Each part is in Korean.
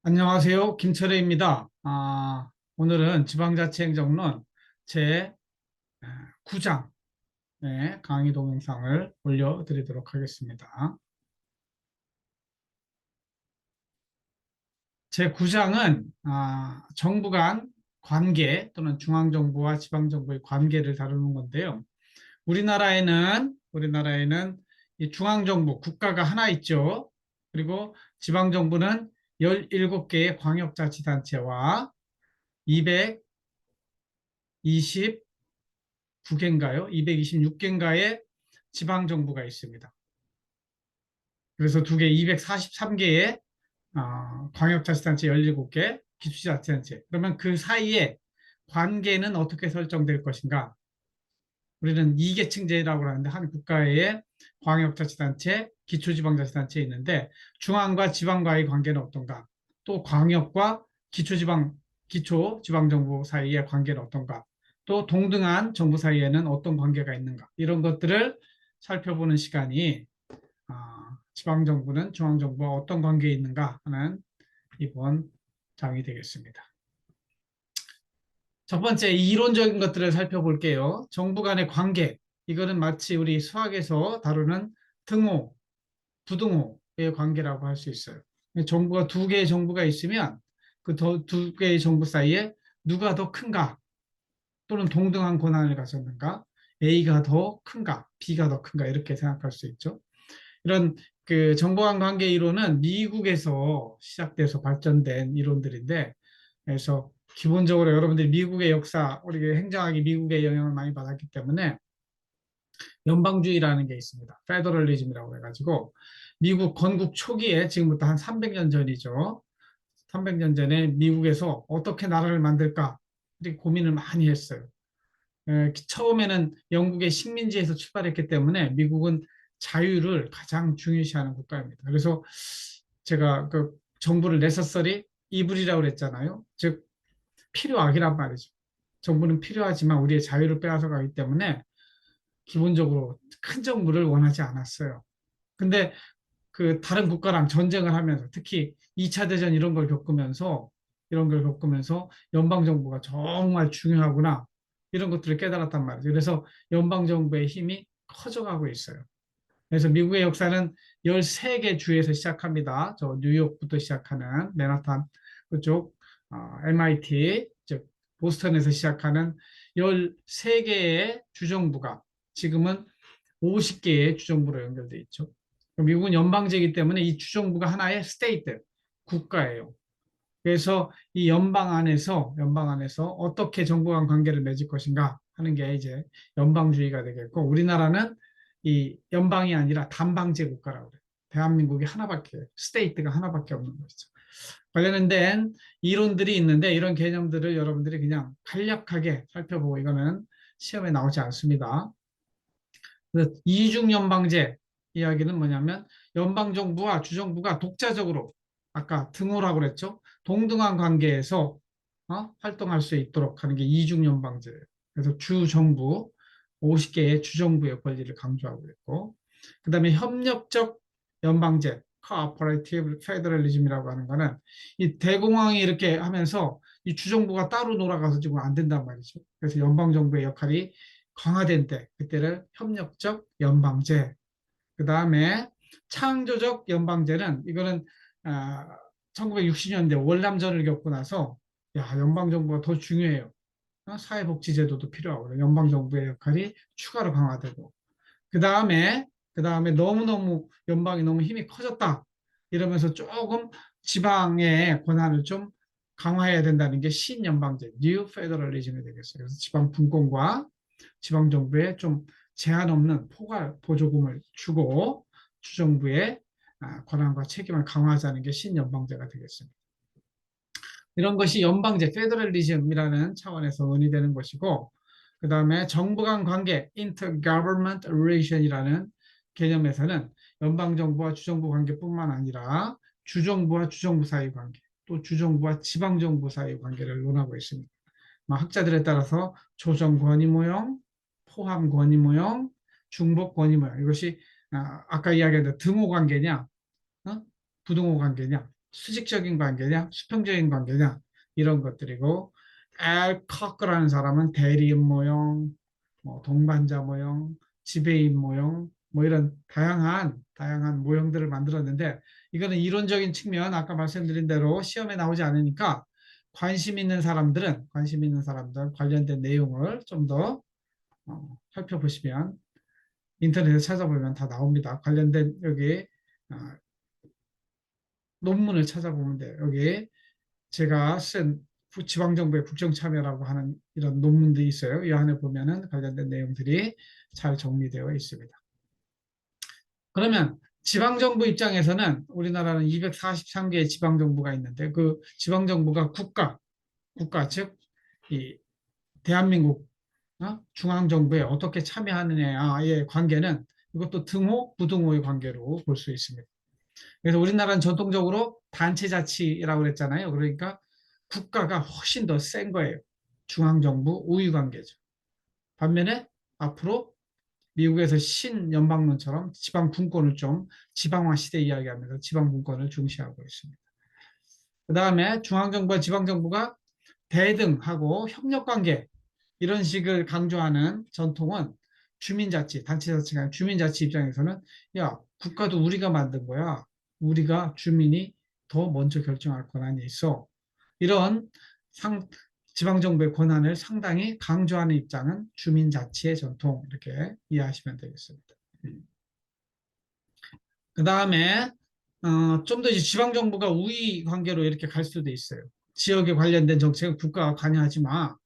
안녕하세요. 김철애입니다. 오늘은 지방자치행정론 제 9장 강의 동영상을 올려드리도록 하겠습니다. 제 9장은 정부 간 관계 또는 중앙정부와 지방정부의 관계를 다루는 건데요. 우리나라에는 이 중앙정부, 국가가 하나 있죠. 그리고 지방정부는 17개의 광역자치단체와 229개인가요? 226개인가의 지방정부가 있습니다. 그래서 두 개, 243개의 광역자치단체 17개, 기초자치단체. 그러면 그 사이에 관계는 어떻게 설정될 것인가? 우리는 이계층제라고 하는데 한 국가의 광역자치단체, 기초지방자치단체에 있는데 중앙과 지방과의 관계는 어떤가? 또 광역과 기초지방정부 사이의 관계는 어떤가? 또 동등한 정부 사이에는 어떤 관계가 있는가? 이런 것들을 살펴보는 시간이 지방정부는 중앙정부와 어떤 관계에 있는가 하는 이번 장이 되겠습니다. 첫 번째 이론적인 것들을 살펴볼게요. 정부 간의 관계. 이거는 마치 우리 수학에서 다루는 등호, 부등호의 관계라고 할 수 있어요. 정부가 두 개의 정부가 있으면 그 두 개의 정부 사이에 누가 더 큰가 또는 동등한 권한을 가졌는가, A가 더 큰가, B가 더 큰가 이렇게 생각할 수 있죠. 이런 그 정부 간 관계 이론은 미국에서 시작돼서 발전된 이론들인데, 그래서 기본적으로 여러분들이 미국의 역사, 우리 행정학이 미국의 영향을 많이 받았기 때문에 연방주의라는 게 있습니다. 페더럴리즘이라고 해가지고 미국 건국 초기에, 지금부터 한 300년 전이죠. 300년 전에 미국에서 어떻게 나라를 만들까 이렇게 고민을 많이 했어요. 처음에는 영국의 식민지에서 출발했기 때문에 미국은 자유를 가장 중요시하는 국가입니다. 그래서 제가 그 정부를 네서서리 이불이라고 그랬잖아요. 즉 필요악이란 말이죠. 정부는 필요하지만 우리의 자유를 빼앗아 가기 때문에 기본적으로 큰 정부를 원하지 않았어요. 근데 그 다른 국가랑 전쟁을 하면서 특히 2차 대전 이런 걸 겪으면서 연방 정부가 정말 중요하구나 이런 것들을 깨달았단 말이죠. 그래서 연방 정부의 힘이 커져가고 있어요. 그래서 미국의 역사는 13개 주에서 시작합니다. 저 뉴욕부터 시작하는 맨하탄 그쪽 MIT 즉 보스턴에서 시작하는 13개의 주정부가 지금은 50개의 주정부로 연결돼 있죠. 미국은 연방제이기 때문에 이 주정부가 하나의 스테이트, 국가예요. 그래서 이 연방 안에서 어떻게 정부 간 관계를 맺을 것인가 하는 게 이제 연방주의가 되겠고, 우리나라는 이 연방이 아니라 단방제 국가라고 그래요. 대한민국이 하나밖에, 스테이트가 하나밖에 없는 것이죠. 관련된 이론들이 있는데 이런 개념들을 여러분들이 그냥 간략하게 살펴보고, 이거는 시험에 나오지 않습니다. 이중연방제 이야기는 뭐냐면 연방정부와 주정부가 독자적으로, 아까 등호라고 그랬죠. 동등한 관계에서 활동할 수 있도록 하는 게 이중연방제예요. 그래서 주정부, 50개의 주정부의 권리를 강조하고 있고, 그 다음에 협력적 연방제, cooperative federalism이라고 하는 거는 이 대공황이 이렇게 하면서 이 주정부가 따로 놀아가서 지금 안 된단 말이죠. 그래서 연방정부의 역할이 강화된 때, 그때를 협력적 연방제. 그 다음에 창조적 연방제는, 이거는 1960년대 월남전을 겪고 나서 연방정부가 더 중요해요. 사회복지제도도 필요하고 연방정부의 역할이 추가로 강화되고, 그 다음에 너무너무 연방이 너무 힘이 커졌다 이러면서 조금 지방의 권한을 좀 강화해야 된다는 게 신연방제, 뉴 페더럴리즘이 되겠어요. 그래서 지방 분권과 지방 정부에 좀 제한 없는 포괄 보조금을 주고 주정부의 권한과 책임을 강화하자는 게 신연방제가 되겠습니다. 이런 것이 연방제, 페더럴리즘이라는 차원에서 논의되는 것이고, 그 다음에 정부 간 관계, intergovernment relation이라는 개념에서는 연방정부와 주정부 관계뿐만 아니라 주정부와 주정부 사이 관계, 또 주정부와 지방정부 사이 관계를 논하고 있습니다. 학자들에 따라서 조정 권위 모형, 포함 권위 모형, 중복 권위 모형, 이것이 아까 이야기했던 등호 관계냐, 부등호 관계냐, 수직적인 관계냐, 수평적인 관계냐, 이런 것들이고, 알커크라는 사람은 대리인 모형, 뭐 동반자 모형, 지배인 모형, 뭐 이런 다양한 모형들을 만들었는데, 이거는 이론적인 측면, 아까 말씀드린 대로 시험에 나오지 않으니까 관심 있는 사람들 관련된 내용을 좀 더 살펴보시면 인터넷에 찾아보면 다 나옵니다. 관련된 여기 어, 논문을 찾아보면 돼요. 여기 제가 쓴 지방정부의 국정참여라고 하는 이런 논문들이 있어요. 이 안에 보면은 관련된 내용들이 잘 정리되어 있습니다. 그러면 지방정부 입장에서는 우리나라는 243개의 지방정부가 있는데 그 지방정부가 국가 즉 이 대한민국 중앙정부에 어떻게 참여하느냐의 관계는 이것도 등호, 부등호의 관계로 볼 수 있습니다. 그래서 우리나라는 전통적으로 단체자치라고 그랬잖아요. 그러니까 국가가 훨씬 더 센 거예요. 중앙정부 우위 관계죠. 반면에 앞으로 미국에서 신연방론처럼 지방분권을 좀 지방화 시대 이야기하면서 지방분권을 중시하고 있습니다. 그 다음에 중앙정부와 지방정부가 대등하고 협력관계 이런 식을 강조하는 전통은 주민자치, 단체자치가 아니라 주민자치 입장에서는 야, 국가도 우리가 만든 거야. 우리가 주민이 더 먼저 결정할 권한이 있어. 이런 상, 지방정부의 권한을 상당히 강조하는 입장은 주민자치의 전통 이렇게 이해하시면 되겠습니다. 그 다음에 좀 더 지방정부가 우위 관계로 이렇게 갈 수도 있어요. 지역에 관련된 정책은 국가가 관여하지 마.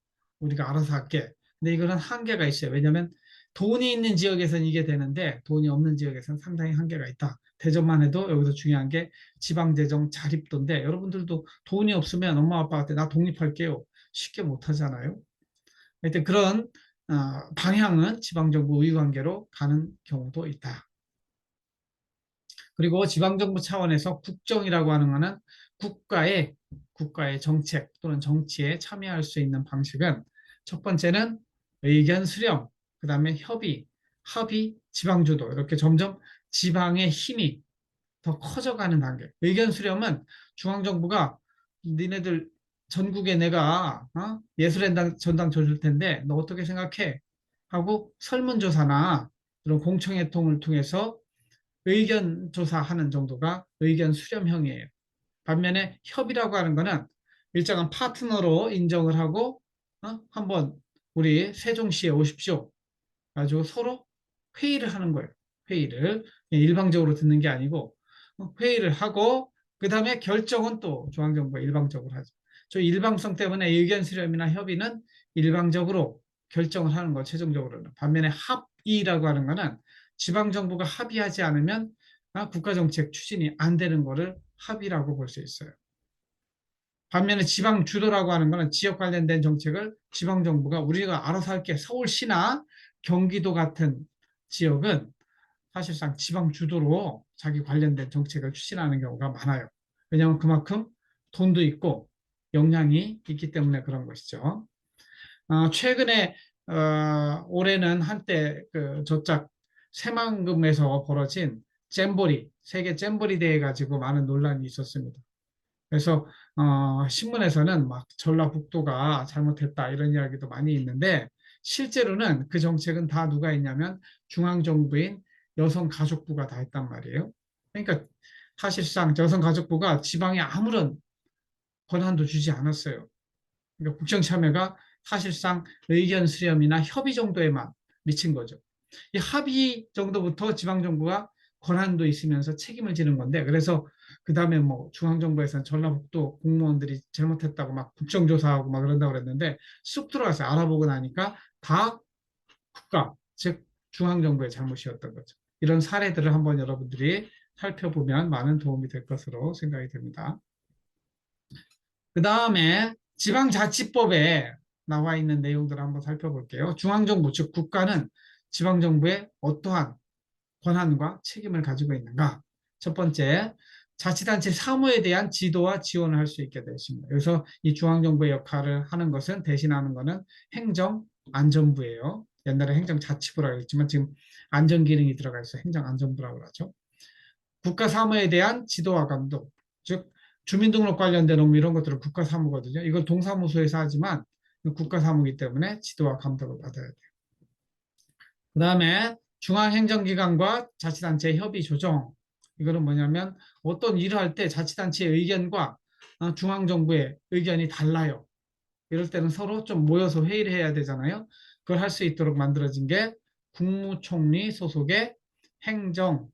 우리가 알아서 할게. 근데 이거는 한계가 있어요. 왜냐하면 돈이 있는 지역에서는 이게 되는데 돈이 없는 지역에서는 상당히 한계가 있다. 대전만 해도 여기서 중요한 게 지방재정 자립도인데 여러분들도 돈이 없으면 엄마 아빠한테 나 독립할게요. 쉽게 못 하잖아요. 하여튼 그런 방향은 지방정부 우위 관계로 가는 경우도 있다. 그리고 지방정부 차원에서 국정이라고 하는 것은 국가의 정책 또는 정치에 참여할 수 있는 방식은 첫 번째는 의견 수렴, 그 다음에 합의, 지방주도 이렇게 점점 지방의 힘이 더 커져가는 단계. 의견 수렴은 중앙정부가 니네들 전국에 내가 예술의 전당 줘줄 텐데 너 어떻게 생각해? 하고 설문조사나 그런 공청회통을 통해서 의견 조사하는 정도가 의견 수렴형이에요. 반면에 협의라고 하는 거는 일정한 파트너로 인정을 하고 한번 우리 세종시에 오십시오. 가지고 서로 회의를 하는 거예요. 회의를 일방적으로 듣는 게 아니고 회의를 하고 그 다음에 결정은 또 중앙정부가 일방적으로 하죠. 저 일방성 때문에 의견 수렴이나 협의는 일방적으로 결정을 하는 거 최종적으로는. 반면에 합의라고 하는 거는 지방정부가 합의하지 않으면 국가정책 추진이 안 되는 거를 합의라고 볼 수 있어요. 반면에 지방 주도라고 하는 거는 지역 관련된 정책을 지방 정부가 우리가 알아서 할게. 서울시나 경기도 같은 지역은 사실상 지방 주도로 자기 관련된 정책을 추진하는 경우가 많아요. 왜냐하면 그만큼 돈도 있고 역량이 있기 때문에 그런 것이죠. 최근에 올해는 한때 그 저짝 새만금에서 벌어진 세계 잼버리 대회 가지고 많은 논란이 있었습니다. 그래서 신문에서는 막 전라북도가 잘못했다 이런 이야기도 많이 있는데 실제로는 그 정책은 다 누가 했냐면 중앙정부인 여성가족부가 다 했단 말이에요. 그러니까 사실상 여성가족부가 지방에 아무런 권한도 주지 않았어요. 그러니까 국정참여가 사실상 의견 수렴이나 협의 정도에만 미친 거죠. 이 합의 정도부터 지방정부가 권한도 있으면서 책임을 지는 건데 그래서 그 다음에 뭐 중앙정부에서는 전라북도 공무원들이 잘못했다고 막 국정조사하고 막 그런다고 그랬는데 쑥 들어가서 알아보고 나니까 다 국가, 즉 중앙정부의 잘못이었던 거죠. 이런 사례들을 한번 여러분들이 살펴보면 많은 도움이 될 것으로 생각이 됩니다. 그 다음에 지방자치법에 나와 있는 내용들을 한번 살펴볼게요. 중앙정부, 즉 국가는 지방정부에 어떠한 권한과 책임을 가지고 있는가? 첫 번째, 자치단체 사무에 대한 지도와 지원을 할 수 있게 되어 있습니다. 그래서 이 중앙정부의 역할을 하는 것은 대신하는 것은 행정안전부예요. 옛날에 행정자치부라고 했지만 지금 안전기능이 들어가 있어 행정안전부라고 하죠. 국가 사무에 대한 지도와 감독, 즉 주민등록 관련된 업무 이런 것들은 국가사무거든요. 이걸 동사무소에서 하지만 국가사무이기 때문에 지도와 감독을 받아야 돼요. 그 다음에 중앙행정기관과 자치단체 협의 조정. 이거는 뭐냐면 어떤 일을 할 때 자치단체의 의견과 중앙정부의 의견이 달라요. 이럴 때는 서로 좀 모여서 회의를 해야 되잖아요. 그걸 할 수 있도록 만들어진 게 국무총리 소속의 행정협의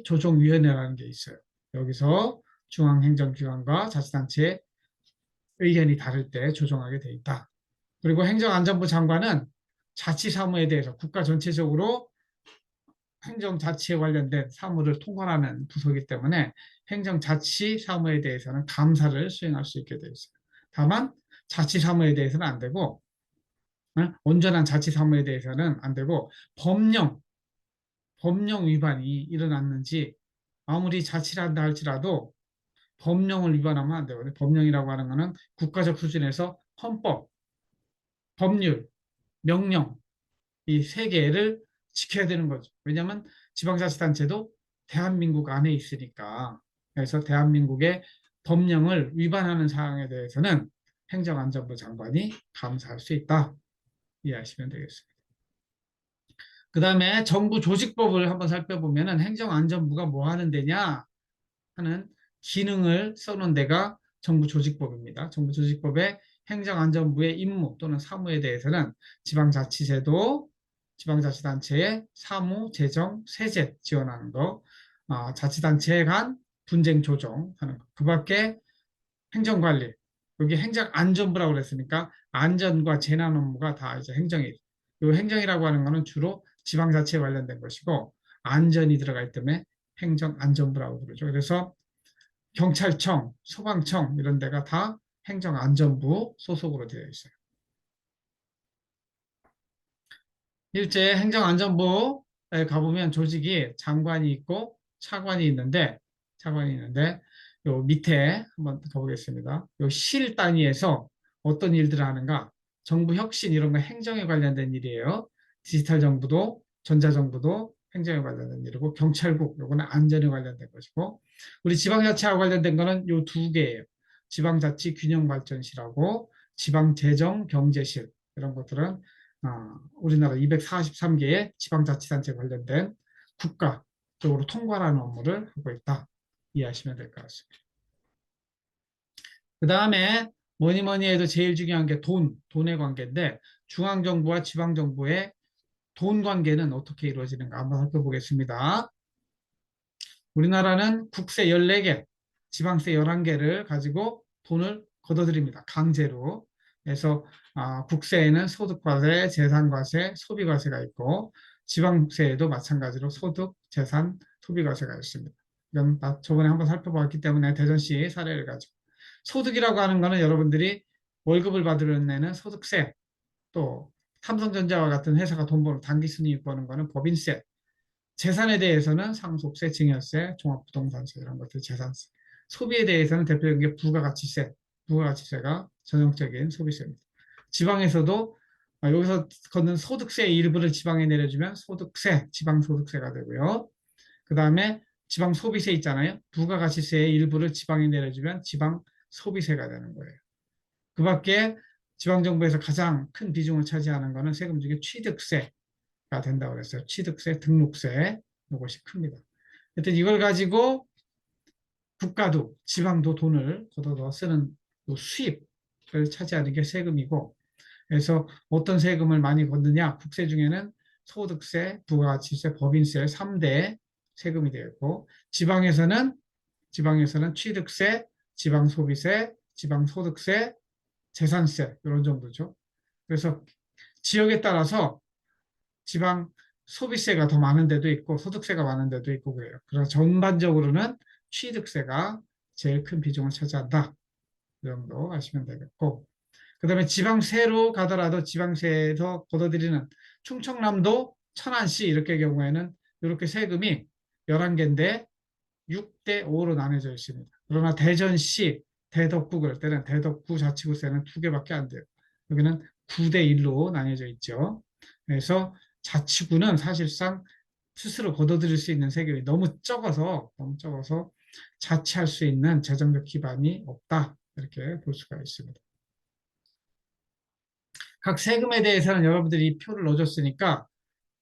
조정위원회라는 게 있어요. 여기서 중앙행정기관과 자치단체의 의견이 다를 때 조정하게 돼 있다. 그리고 행정안전부 장관은 자치사무에 대해서 국가 전체적으로 행정자치에 관련된 사무를 통관하는 부서이기 때문에 행정자치사무에 대해서는 감사를 수행할 수 있게 되어 있어요. 다만 자치사무에 대해서는 안 되고 온전한 자치사무에 대해서는 안 되고 법령 위반이 일어났는지 아무리 자치를 한다 할지라도 법령을 위반하면 안 되거든요. 법령이라고 하는 것은 국가적 수준에서 헌법, 법률, 명령 이 세 개를 지켜야 되는 거죠. 왜냐하면 지방자치단체도 대한민국 안에 있으니까. 그래서 대한민국의 법령을 위반하는 사항에 대해서는 행정안전부 장관이 감사할 수 있다. 이해하시면 되겠습니다. 그 다음에 정부 조직법을 한번 살펴보면 행정안전부가 뭐 하는 데냐 하는 기능을 써놓은 데가 정부조직법입니다. 정부조직법의 행정안전부의 임무 또는 사무에 대해서는 지방자치제도, 지방자치단체의 사무, 재정, 세제 지원하는 거, 자치단체 간 분쟁 조정하는 거. 그 밖에 행정관리, 여기 행정안전부라고 그랬으니까 안전과 재난 업무가 다 이제 행정이에요. 이 행정이라고 하는 거는 주로 지방자치에 관련된 것이고 안전이 들어가 있기 때문에 행정안전부라고 부르죠. 그래서 경찰청, 소방청 이런 데가 다 행정안전부 소속으로 되어 있어요. 일제 행정안전부에 가보면 조직이 장관이 있고 차관이 있는데 요 밑에 한번 가보겠습니다. 요 실 단위에서 어떤 일들을 하는가? 정부 혁신 이런 거 행정에 관련된 일이에요. 디지털 정부도 전자정부도 행정에 관련된 일이고 경찰국 요거는 안전에 관련된 것이고 우리 지방자치와 관련된 거는 요 두 개예요. 지방자치 균형발전실하고 지방재정경제실 이런 것들은 우리나라 243개의 지방자치단체 관련된 국가적으로 통과하는 업무를 하고 있다. 이해하시면 될 것 같습니다. 그 다음에 뭐니 뭐니 해도 제일 중요한 게 돈의 관계인데 중앙정부와 지방정부의 돈 관계는 어떻게 이루어지는가 한번 살펴보겠습니다. 우리나라는 국세 14개, 지방세 11개를 가지고 돈을 걷어들입니다. 강제로. 그래서 국세에는 소득과세, 재산과세, 소비과세가 있고 지방세에도 마찬가지로 소득, 재산, 소비과세가 있습니다. 이건 저번에 한번 살펴봤기 때문에 대전시 사례를 가지고 소득이라고 하는 거는 여러분들이 월급을 받으려는 애는 소득세, 또 삼성전자와 같은 회사가 돈 버는 단기순이익 버는 거는 법인세, 재산에 대해서는 상속세, 증여세, 종합부동산세 이런 것들 재산세. 소비에 대해서는 대표적인 게 부가가치세. 부가가치세가 전형적인 소비세입니다. 지방에서도 여기서 걷는 소득세의 일부를 지방에 내려주면 소득세, 지방소득세가 되고요. 그 다음에 지방소비세 있잖아요. 부가가치세의 일부를 지방에 내려주면 지방소비세가 되는 거예요. 그 밖에 지방정부에서 가장 큰 비중을 차지하는 것은 세금 중에 취득세, 가 된다고 그랬어요. 취득세, 등록세 이것이 큽니다. 하여튼 이걸 가지고 국가도 지방도 돈을 걷어서 쓰는 수입을 차지하는 게 세금이고 그래서 어떤 세금을 많이 걷느냐 국세 중에는 소득세, 부가가치세, 법인세 3대 세금이 되었고 지방에서는 취득세, 지방소비세, 지방소득세, 재산세 이런 정도죠. 그래서 지역에 따라서 지방 소비세가 더 많은 데도 있고 소득세가 많은 데도 있고 그래요. 그래서 전반적으로는 취득세가 제일 큰 비중을 차지한다. 이 정도 아시면 되겠고 그다음에 지방세로 가더라도 지방세에서 걷어들이는 충청남도, 천안시 이렇게 경우에는 이렇게 세금이 11개인데 6대 5로 나눠져 있습니다. 그러나 대전시, 대덕구 그럴 때는 대덕구 자치구세는 2개밖에 안 돼요. 여기는 9대 1로 나뉘어져 있죠. 그래서 자치구는 사실상 스스로 걷어들일 수 있는 세금이 너무 적어서 자치할 수 있는 재정적 기반이 없다. 이렇게 볼 수가 있습니다. 각 세금에 대해서는 여러분들이 이 표를 넣어줬으니까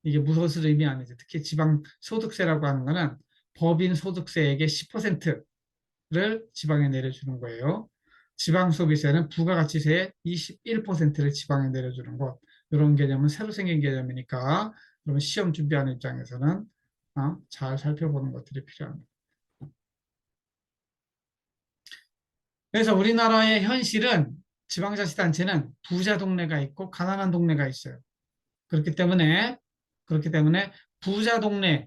이게 무엇을 의미하는지, 특히 지방소득세라고 하는 거는 법인 소득세액의 10%를 지방에 내려주는 거예요. 지방소비세는 부가가치세의 21%를 지방에 내려주는 것. 이런 개념은 새로 생긴 개념이니까 그러면 시험 준비하는 입장에서는 잘 살펴보는 것들이 필요합니다. 그래서 우리나라의 현실은 지방자치단체는 부자 동네가 있고 가난한 동네가 있어요. 그렇기 때문에 부자 동네와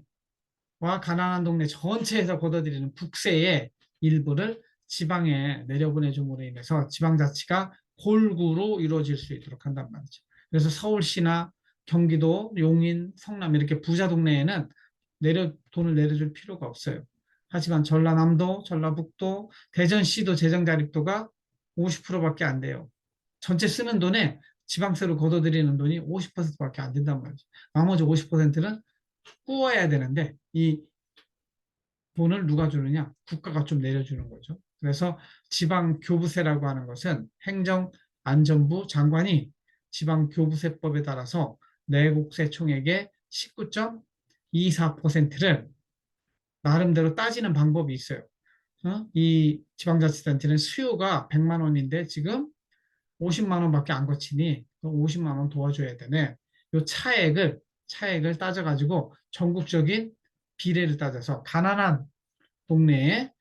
가난한 동네 전체에서 걷어들이는 국세의 일부를 지방에 내려보내줌으로 인해서 지방자치가 골고루 이루어질 수 있도록 한단 말이죠. 그래서 서울시나 경기도, 용인, 성남 이렇게 부자 동네에는 돈을 내려줄 필요가 없어요. 하지만 전라남도, 전라북도, 대전시도 재정자립도가 50%밖에 안 돼요. 전체 쓰는 돈에 지방세로 걷어들이는 돈이 50%밖에 안 된단 말이죠. 나머지 50%는 꾸어야 되는데 이 돈을 누가 주느냐? 국가가 좀 내려주는 거죠. 그래서 지방교부세라고 하는 것은 행정안전부 장관이 지방교부세법에 따라서 내국세 총액의 19.24%를 나름대로 따지는 방법이 있어요. 이 지방자치단체는 수요가 100만 원인데 지금 50만 원밖에 안 거치니 50만 원 도와줘야 되네. 이 차액을 따져가지고 전국적인 비례를 따져서 가난한 동네에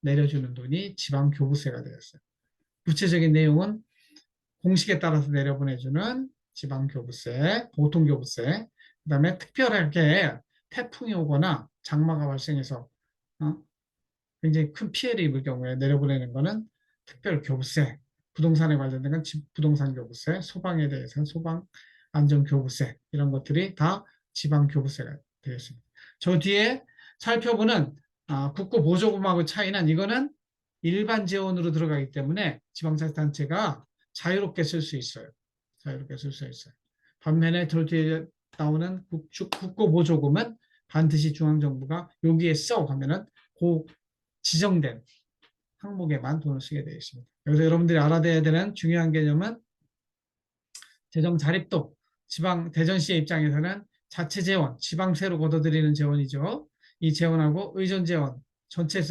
내려주는 돈이 지방교부세가 되었어요. 구체적인 내용은 공식에 따라서 내려보내주는 지방교부세, 보통교부세, 그다음에 특별하게 태풍이 오거나 장마가 발생해서 어? 굉장히 큰 피해를 입을 경우에 내려보내는 것은 특별교부세, 부동산에 관련된 건 부동산교부세, 소방에 대해서는 소방안전교부세 이런 것들이 다 지방교부세가 되겠습니다. 저 뒤에 살펴보는 국고보조금하고 차이는 이거는 일반 재원으로 들어가기 때문에 지방자치단체가 자유롭게 쓸 수 있어요. 자유롭게 쓸 수 있어요. 반면에 저 뒤에 나오는 국고보조금은 반드시 중앙정부가 여기에 써 하면은 그 지정된 항목에만 돈을 쓰게 되어 있습니다. 여기서 여러분들이 알아둬야 되는 중요한 개념은 재정 자립도, 대전시의 입장에서는 자체 재원, 지방세로 걷어들이는 재원이죠. 이 재원하고 의존 재원,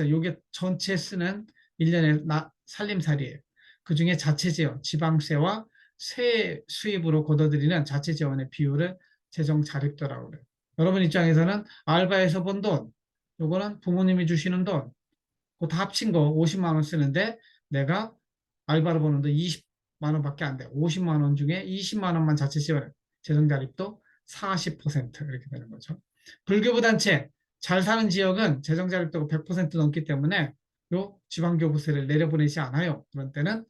이게 전체 쓰는 1년의 살림살이에요. 그 중에 자체 재원, 지방세와 세 수입으로 걷어들이는 자체 재원의 비율을 재정 자립도라고 그래요. 여러분 입장에서는 알바에서 번 돈, 요거는 부모님이 주시는 돈, 그거 다 합친 거 50만 원 쓰는데 내가 알바로 버는데 20만 원밖에 안 돼. 50만 원 중에 20만 원만 자체 지원해. 재정자립도 40% 이렇게 되는 거죠. 불교부 단체 잘 사는 지역은 재정자립도가 100% 넘기 때문에 요 지방교부세를 내려보내지 않아요. 그런 때는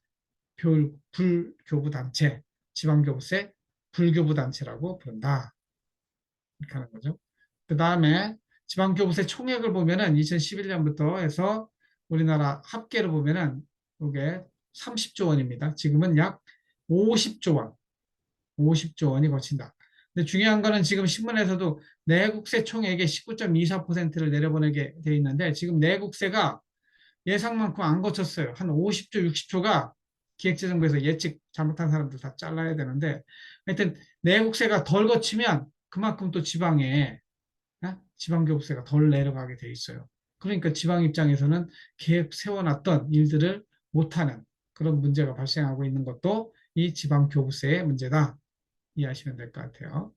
불교부 단체, 지방교부세 불교부 단체라고 부른다. 이렇게 하는 거죠. 그 다음에 지방교부세 총액을 보면은 2011년부터 해서 우리나라 합계로 보면은 이게 30조 원입니다. 지금은 약 50조 원, 50조 원이 거친다. 근데 중요한 거는 지금 신문에서도 내국세 총액의 19.24%를 내려보내게 돼 있는데 지금 내국세가 예상만큼 안 거쳤어요. 한 50조, 60조가 기획재정부에서 예측 잘못한 사람들 다 잘라야 되는데 하여튼 내국세가 덜 거치면 그만큼 또 지방교부세가 덜 내려가게 돼 있어요. 그러니까 지방 입장에서는 계획 세워놨던 일들을 못하는 그런 문제가 발생하고 있는 것도 이 지방교부세의 문제다. 이해하시면 될 것 같아요.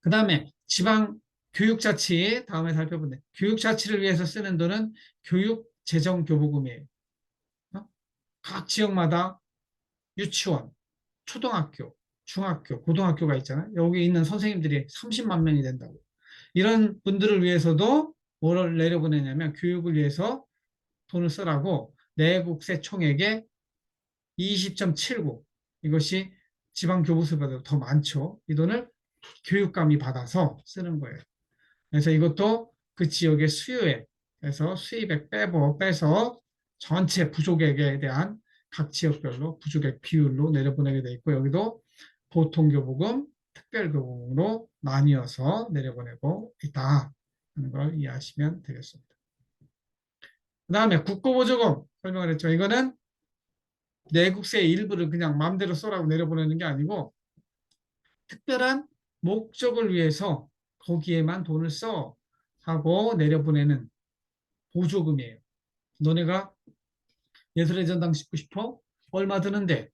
그 다음에 지방교육자치 다음에 살펴보는데 교육자치를 위해서 쓰는 돈은 교육재정교부금이에요. 각 지역마다 유치원, 초등학교, 중학교, 고등학교가 있잖아요. 여기 있는 선생님들이 30만 명이 된다고. 이런 분들을 위해서도 뭐를 내려보내냐면 교육을 위해서 돈을 쓰라고 내국세 총액의 20.79 이것이 지방교부세보다 더 많죠. 이 돈을 교육감이 받아서 쓰는 거예요. 그래서 이것도 그 지역의 수요액에서 수입액 빼서 전체 부족액에 대한 각 지역별로 부족액 비율로 내려보내게 돼 있고 여기도 보통교부금, 특별교부금으로 나뉘어서 내려보내고 있다 하는 걸 이해하시면 되겠습니다. 그 다음에 국고보조금 설명을 했죠. 이거는 내국세의 일부를 그냥 마음대로 써라고 내려보내는 게 아니고 특별한 목적을 위해서 거기에만 돈을 써 하고 내려보내는 보조금이에요. 너네가 예술의 전당 짓고 싶어? 얼마 드는데?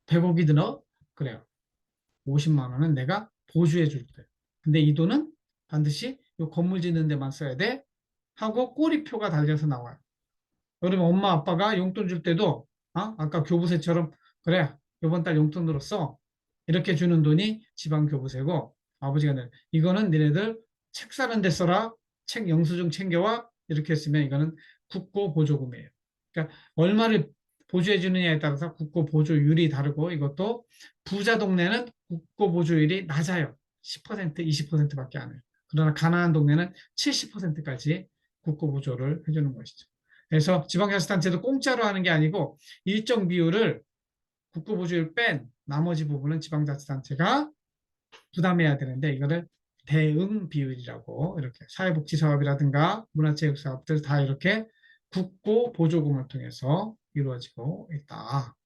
100억이 드너? 그래요. 50만 원은 내가 보조해 줄게. 근데 이 돈은 반드시 이 건물 짓는 데만 써야 돼 하고 꼬리표가 달려서 나와요. 그러면 엄마 아빠가 용돈 줄 때도 아까 교부세처럼 그래 이번 달 용돈 들었어 이렇게 주는 돈이 지방 교부세고 아버지가 이거는 니네들 책 사는 데 써라 책 영수증 챙겨와 이렇게 했으면 이거는 국고 보조금이에요. 그러니까 얼마를 보조해 주느냐에 따라서 국고 보조율이 다르고 이것도 부자 동네는 국고 보조율이 낮아요. 10% 20%밖에 안 해요. 그러나 가난한 동네는 70%까지 국고 보조를 해주는 것이죠. 그래서 지방자치단체도 공짜로 하는 게 아니고 일정 비율을 국고보조율 뺀 나머지 부분은 지방자치단체가 부담해야 되는데 이거를 대응 비율이라고 이렇게 사회복지 사업이라든가 문화체육 사업들 다 이렇게 국고 보조금을 통해서 이루어지고 있다.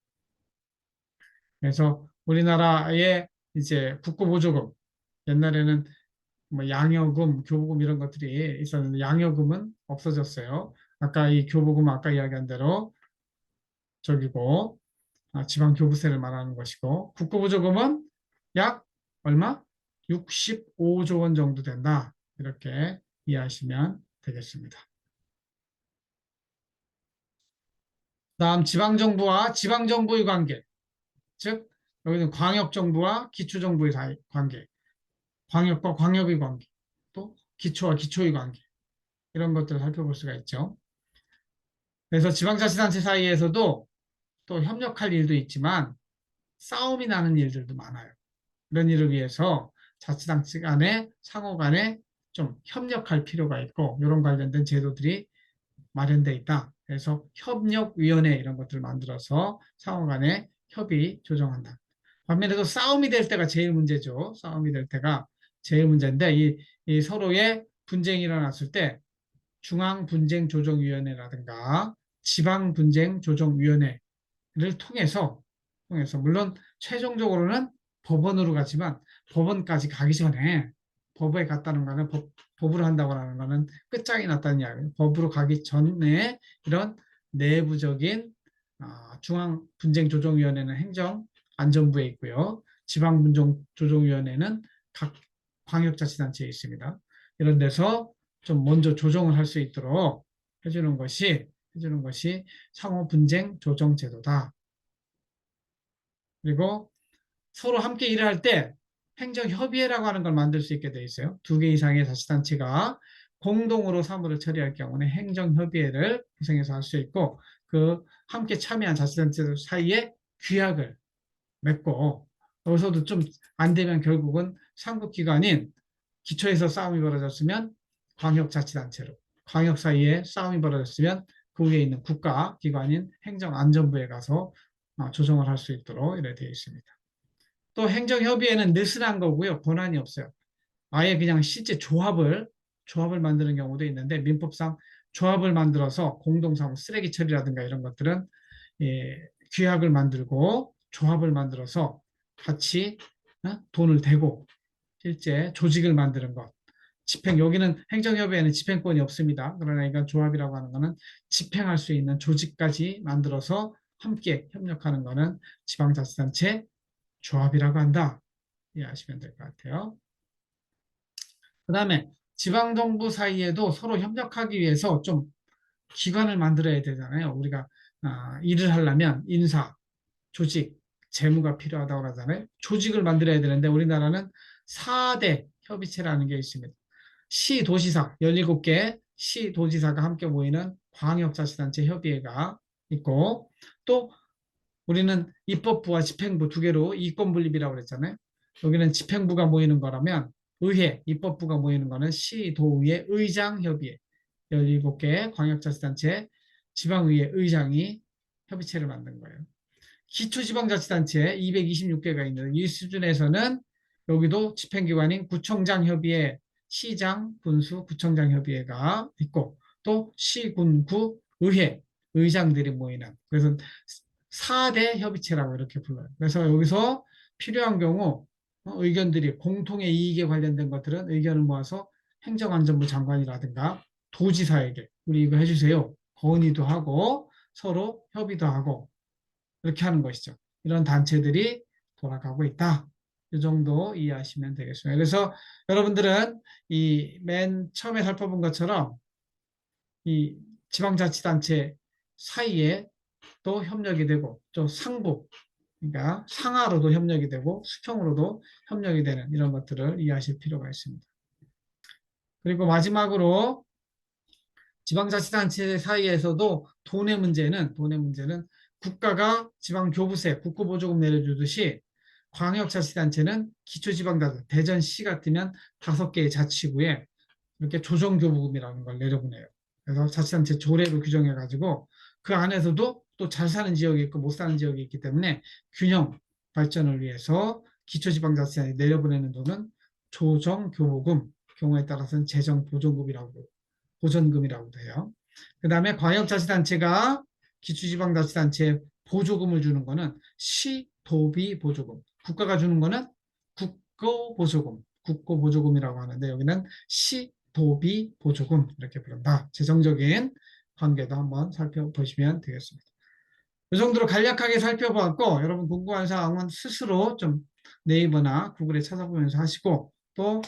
그래서 우리나라의 이제 국고 보조금 옛날에는 뭐 양여금, 교부금 이런 것들이 있었는데 양여금은 없어졌어요. 아까 이 교부금 아까 이야기한 대로 저기고 지방 교부세를 말하는 것이고 국고보조금은 약 얼마? 65조 원 정도 된다. 이렇게 이해하시면 되겠습니다. 다음 지방정부와 지방정부의 관계, 즉 여기는 광역정부와 기초정부의 관계, 광역과 광역의 관계, 또 기초와 기초의 관계 이런 것들을 살펴볼 수가 있죠. 그래서 지방자치단체 사이에서도 또 협력할 일도 있지만 싸움이 나는 일들도 많아요. 이런 일을 위해서 자치단체 간에 상호 간에 좀 협력할 필요가 있고 이런 관련된 제도들이 마련돼 있다. 그래서 협력위원회 이런 것들을 만들어서 상호 간에 협의 조정한다. 반면에 또 싸움이 될 때가 제일 문제죠. 싸움이 될 때가 제일 문제인데 이 서로의 분쟁이 일어났을 때 중앙분쟁조정위원회라든가 지방분쟁조정위원회를 통해서 물론 최종적으로는 법원으로 가지만 법원까지 가기 전에 법에 갔다는 거는 법으로 한다고 하는 거는 끝장이 났다는 이야기예요. 법으로 가기 전에 이런 내부적인 중앙분쟁조정위원회는 행정안전부에 있고요. 지방분쟁조정위원회는 각 광역자치단체에 있습니다. 이런 데서 좀 먼저 조정을 할 수 있도록 해주는 것이 상호 분쟁 조정 제도다. 그리고 서로 함께 일을 할 때 행정협의회라고 하는 걸 만들 수 있게 돼 있어요. 2개 이상의 자치단체가 공동으로 사무를 처리할 경우는 행정협의회를 구성해서 할 수 있고 그 함께 참여한 자치단체들 사이에 규약을 맺고 여기서도 좀 안 되면 결국은 상급기관인 기초에서 싸움이 벌어졌으면 광역자치단체로 광역 사이에 싸움이 벌어졌으면 그 위에 있는 국가기관인 행정안전부에 가서 조정을 할 수 있도록 이렇게 되어 있습니다. 또 행정협의회는 느슨한 거고요. 권한이 없어요. 아예 그냥 실제 조합을 만드는 경우도 있는데 민법상 조합을 만들어서 공동사무 쓰레기 처리라든가 이런 것들은 규약을 만들고 조합을 만들어서 같이 돈을 대고 실제 조직을 만드는 것. 여기는 행정협의회는 집행권이 없습니다. 그러나 이건 조합이라고 하는 것은 집행할 수 있는 조직까지 만들어서 함께 협력하는 것은 지방자치단체 조합이라고 한다. 이해하시면 될 것 같아요. 그 다음에 지방정부 사이에도 서로 협력하기 위해서 좀 기관을 만들어야 되잖아요. 우리가 일을 하려면 인사, 조직, 재무가 필요하다고 하잖아요. 조직을 만들어야 되는데 우리나라는 4대 협의체라는 게 있습니다. 시도지사 17개 시도지사가 함께 모이는 광역자치단체 협의회가 있고 또 우리는 입법부와 집행부 2개로 이권분립이라고 그랬잖아요. 여기는 집행부가 모이는 거라면 의회, 입법부가 모이는 거는 시도의회 의장협의회 17개 광역자치단체 지방의회 의장이 협의체를 만든 거예요. 기초지방자치단체 226개가 있는데 이 수준에서는 여기도 집행기관인 구청장협의회, 시장, 군수, 구청장협의회가 있고 또 시, 군, 구 의회, 의장들이 모이는, 그래서 4대 협의체라고 이렇게 불러요. 그래서 여기서 필요한 경우 의견들이 공통의 이익에 관련된 것들은 의견을 모아서 행정안전부 장관이라든가 도지사에게 우리 이거 해주세요. 건의도 하고 서로 협의도 하고 이렇게 하는 것이죠. 이런 단체들이 돌아가고 있다. 이 정도 이해하시면 되겠습니다. 그래서 여러분들은 이 맨 처음에 살펴본 것처럼 이 지방자치단체 사이에 또 협력이 되고 또 상부, 그러니까 상하로도 협력이 되고 수평으로도 협력이 되는 이런 것들을 이해하실 필요가 있습니다. 그리고 마지막으로 지방자치단체 사이에서도 돈의 문제는 국가가 지방교부세, 국고보조금 내려주듯이 광역자치단체는 기초지방자치, 대전시 같으면 5개의 자치구에 이렇게 조정교부금이라는 걸 내려보내요. 그래서 자치단체 조례로 규정해가지고 그 안에서도 또 잘 사는 지역이 있고 못 사는 지역이 있기 때문에 균형 발전을 위해서 기초지방자치단체 내려보내는 돈은 조정교부금, 경우에 따라서는 보전금이라고도 해요. 그 다음에 광역자치단체가 기초지방자치단체에 보조금을 주는 거는 시도비 보조금, 국가가 주는 거는 국고보조금이라고 하는데 여기는 시도비 보조금 이렇게 부른다. 재정적인 관계도 한번 살펴보시면 되겠습니다. 이 정도로 간략하게 살펴보았고 여러분 궁금한 사항은 스스로 좀 네이버나 구글에 찾아보면서 하시고 또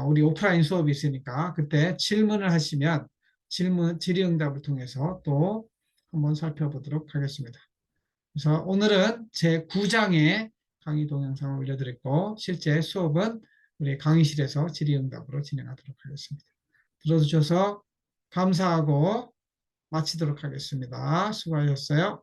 우리 오프라인 수업이 있으니까 그때 질문을 하시면 질의응답을 통해서 또 한번 살펴보도록 하겠습니다. 그래서 오늘은 제 9장의 강의 동영상을 올려드렸고 실제 수업은 우리 강의실에서 질의응답으로 진행하도록 하겠습니다. 들어주셔서 감사하고 마치도록 하겠습니다. 수고하셨어요.